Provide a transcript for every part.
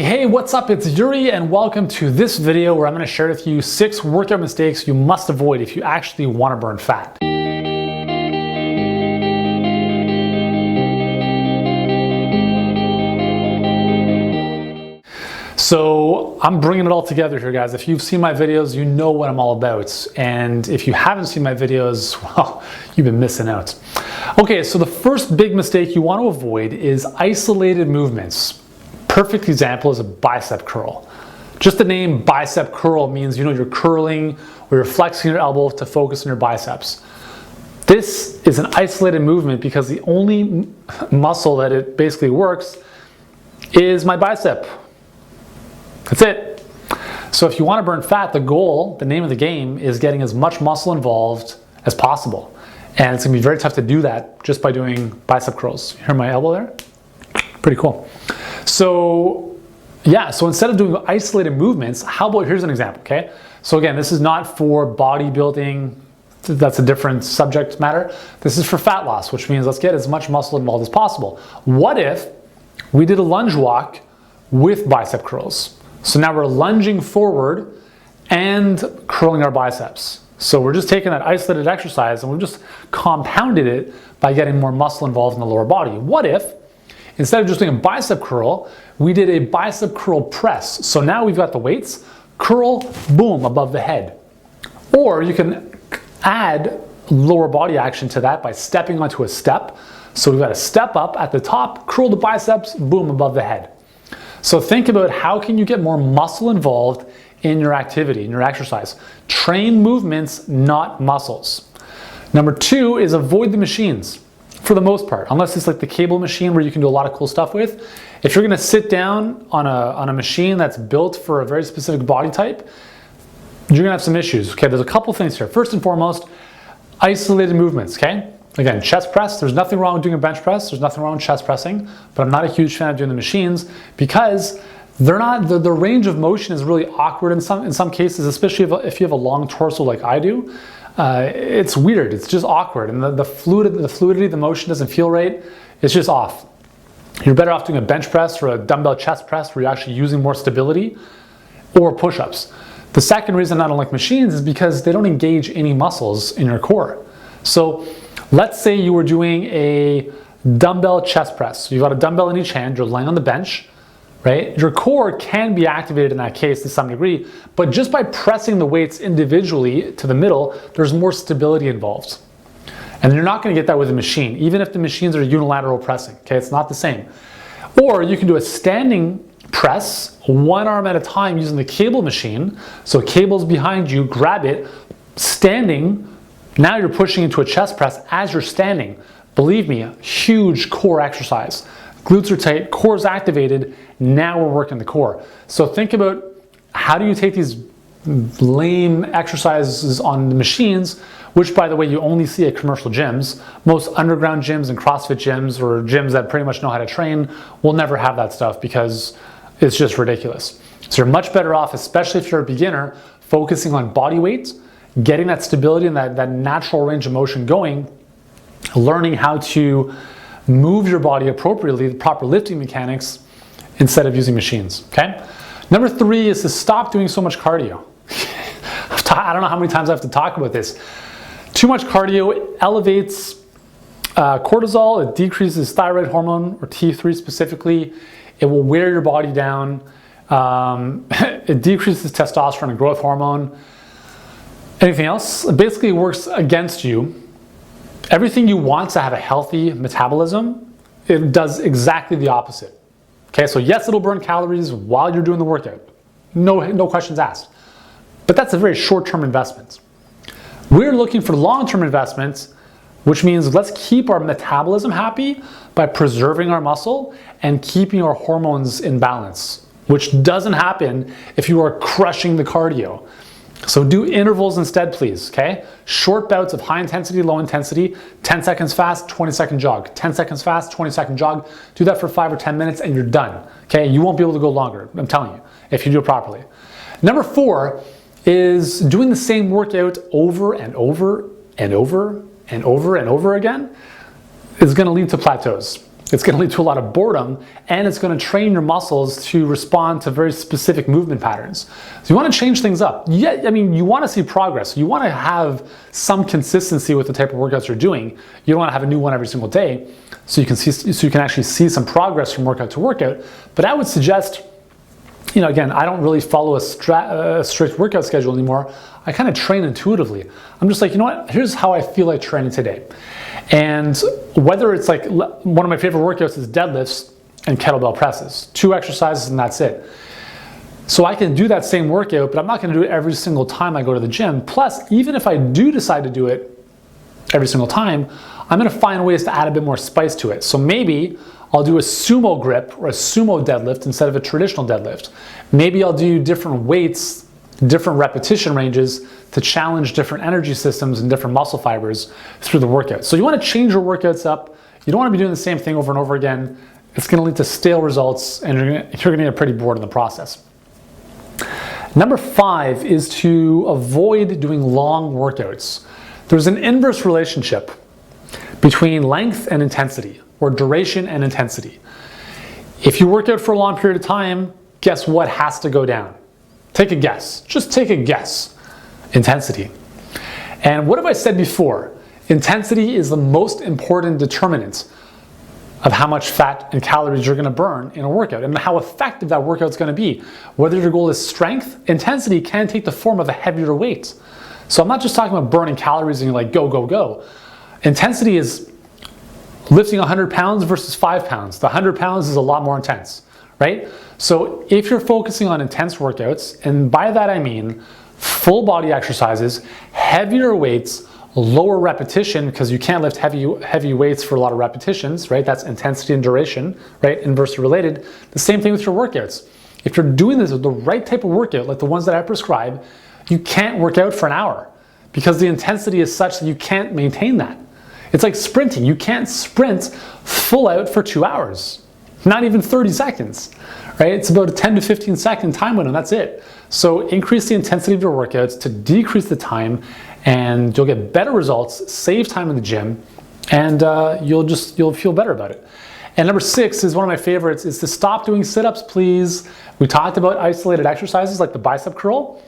Hey, what's up? It's Yuri and welcome to this video where I'm going to share with you 6 workout mistakes you must avoid if you actually want to burn fat. So I'm bringing it all together here, guys. If you've seen my videos, you know what I'm all about. And if you haven't seen my videos, well, you've been missing out. Okay, so the first big mistake you want to avoid is isolated movements. Perfect example is a bicep curl. Just the name bicep curl means you're curling or you're flexing your elbow to focus on your biceps. This is an isolated movement because the only muscle that it basically works is my bicep. That's it. So if you want to burn fat, the goal, the name of the game, is getting as much muscle involved as possible. And it's going to be very tough to do that just by doing bicep curls. You hear my elbow there? Pretty cool. So instead of doing isolated movements, how about, here's an example, okay? So again, this is not for bodybuilding. That's a different subject matter. This is for fat loss, which means let's get as much muscle involved as possible. What if we did a lunge walk with bicep curls? So now we're lunging forward and curling our biceps. So we're just taking that isolated exercise and we've just compounded it by getting more muscle involved in the lower body. What if, instead of just doing a bicep curl, we did a bicep curl press? So now we've got the weights, curl, boom, above the head. Or you can add lower body action to that by stepping onto a step. So we've got a step up at the top, curl the biceps, boom, above the head. So think about how can you get more muscle involved in your activity, in your exercise. Train movements, not muscles. Number 2 is avoid the machines for the most part, unless it's like the cable machine where you can do a lot of cool stuff with. If you're gonna sit down on a machine that's built for a very specific body type, you're gonna have some issues. Okay, there's a couple things here. First and foremost, isolated movements, okay? Again, chest press, there's nothing wrong with doing a bench press, there's nothing wrong with chest pressing, but I'm not a huge fan of doing the machines because they're not, the range of motion is really awkward in some cases, especially if you have a long torso like I do. It's weird, it's just awkward, and the fluidity, the motion doesn't feel right, it's just off. You're better off doing a bench press or a dumbbell chest press where you're actually using more stability, or push-ups. The second reason I don't like machines is because they don't engage any muscles in your core. So let's say you were doing a dumbbell chest press. You've got a dumbbell in each hand, you're laying on the bench, right? Your core can be activated in that case to some degree, but just by pressing the weights individually to the middle, there's more stability involved. And you're not gonna get that with a machine, even if the machines are unilateral pressing, okay? It's not the same. Or you can do a standing press, one arm at a time using the cable machine. So cable's behind you, grab it, standing. Now you're pushing into a chest press as you're standing. Believe me, huge core exercise. Glutes are tight, core's activated, now we're working the core. So think about how do you take these lame exercises on the machines, which by the way you only see at commercial gyms. Most underground gyms and CrossFit gyms or gyms that pretty much know how to train will never have that stuff because it's just ridiculous. So you're much better off, especially if you're a beginner, focusing on body weight, getting that stability and that natural range of motion going, learning how to move your body appropriately, the proper lifting mechanics, instead of using machines, okay? Number 3 is to stop doing so much cardio. I don't know how many times I have to talk about this. Too much cardio elevates cortisol, it decreases thyroid hormone, or T3 specifically. It will wear your body down. It decreases testosterone and growth hormone. Anything else? It basically works against you. Everything you want to have a healthy metabolism, it does exactly the opposite. Okay, so yes, it'll burn calories while you're doing the workout. No questions asked. But that's a very short-term investment. We're looking for long-term investments, which means let's keep our metabolism happy by preserving our muscle and keeping our hormones in balance, which doesn't happen if you are crushing the cardio. So do intervals instead, please, okay? Short bouts of high intensity, low intensity, 10 seconds fast, 20-second jog, 10 seconds fast, 20-second jog. Do that for 5 or 10 minutes and you're done, okay? You won't be able to go longer, I'm telling you, if you do it properly. Number 4 is doing the same workout over and over and over and over and over again is gonna lead to plateaus. it's going to lead to a lot of boredom, and it's going to train your muscles to respond to very specific movement patterns. So you want to change things up. Yeah, I mean, you want to see progress. You want to have some consistency with the type of workouts you're doing. You don't want to have a new one every single day, so you can actually see some progress from workout to workout. But I would suggest, again, I don't really follow a strict workout schedule anymore. I kind of train intuitively. I'm just like, here's how I feel like training today. And whether it's like, one of my favorite workouts is deadlifts and kettlebell presses. 2 exercises and that's it. So I can do that same workout, but I'm not going to do it every single time I go to the gym. Plus, even if I do decide to do it every single time, I'm going to find ways to add a bit more spice to it. So maybe I'll do a sumo grip or a sumo deadlift instead of a traditional deadlift. Maybe I'll do different weights, different repetition ranges to challenge different energy systems and different muscle fibers through the workout. So you want to change your workouts up. You don't want to be doing the same thing over and over again. It's going to lead to stale results, and you're going to get pretty bored in the process. Number 5 is to avoid doing long workouts. There's an inverse relationship between length and intensity, or duration and intensity. If you work out for a long period of time, guess what has to go down? Take a guess. Just take a guess. Intensity. And what have I said before? Intensity is the most important determinant of how much fat and calories you're going to burn in a workout and how effective that workout's going to be. Whether your goal is strength, intensity can take the form of a heavier weight. So I'm not just talking about burning calories and you're like, go, go, go. Intensity is lifting 100 pounds versus 5 pounds. The 100 pounds is a lot more intense, right? So if you're focusing on intense workouts, and by that I mean full body exercises, heavier weights, lower repetition, because you can't lift heavy weights for a lot of repetitions, right? That's intensity and duration, right? Inversely related. The same thing with your workouts. If you're doing this with the right type of workout, like the ones that I prescribe, you can't work out for an hour because the intensity is such that you can't maintain that. It's like sprinting. You can't sprint full out for 2 hours, not even 30 seconds, right? It's about a 10 to 15 second time window, and that's it. So increase the intensity of your workouts to decrease the time, and you'll get better results, save time in the gym, and you'll feel better about it. And number 6 is one of my favorites, is to stop doing sit-ups, please. We talked about isolated exercises like the bicep curl.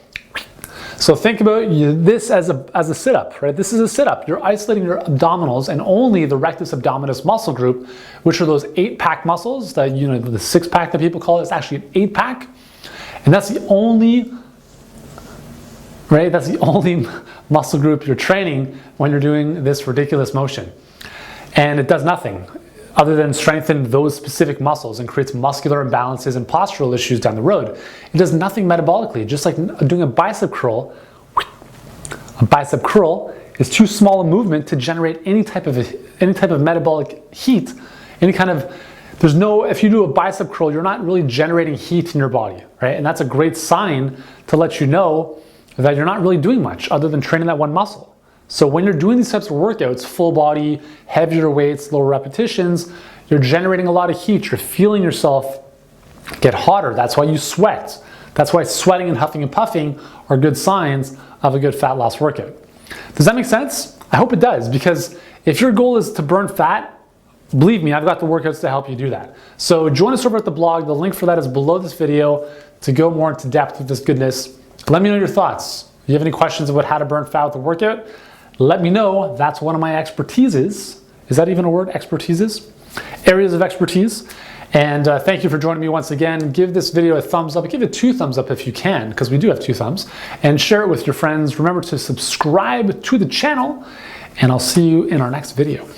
So think about this as a sit-up, right? This is a sit-up. You're isolating your abdominals and only the rectus abdominis muscle group, which are those 8-pack muscles that, the 6-pack that people call it. It's actually an 8-pack. And that's the only, right? That's the only muscle group you're training when you're doing this ridiculous motion. And it does nothing other than strengthen those specific muscles and creates muscular imbalances and postural issues down the road. It does nothing metabolically, just like doing a bicep curl. A bicep curl is too small a movement to generate any type of metabolic heat, if you do a bicep curl, you're not really generating heat in your body, right? And that's a great sign to let you know that you're not really doing much other than training that one muscle. So when you're doing these types of workouts, full body, heavier weights, lower repetitions, you're generating a lot of heat. You're feeling yourself get hotter. That's why you sweat. That's why sweating and huffing and puffing are good signs of a good fat loss workout. Does that make sense? I hope it does, because if your goal is to burn fat, believe me, I've got the workouts to help you do that. So join us over at the blog. The link for that is below this video to go more into depth with this goodness. Let me know your thoughts. If you have any questions about how to burn fat with a workout, let me know. That's one of my expertises. Is that even a word? Expertises? Areas of expertise. And thank you for joining me once again. Give this video a thumbs up. Give it 2 thumbs up if you can, because we do have 2 thumbs. And share it with your friends. Remember to subscribe to the channel, and I'll see you in our next video.